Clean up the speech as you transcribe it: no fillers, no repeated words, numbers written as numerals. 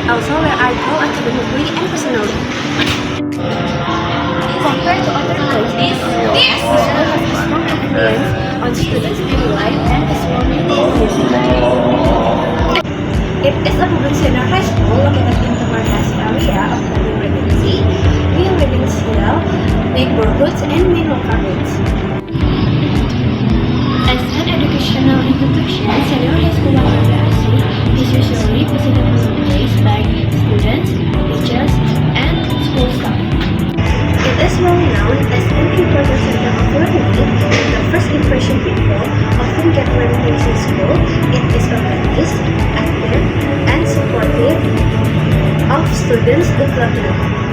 also where I grow academically and personally. Compared to other places, the school has a strong influence on students' daily life and the surrounding community. It is a public senior high school located in the Marquez area of Taguig Regency, near Regency Hill, neighborhoods, and main localities. As an educational institution, senior high school Marquez is usually visited on days by students, teachers, and school staff. It is well known as an important center of learning, and the first impression people often get when they see school. It is organized, active, and supportive of students' development.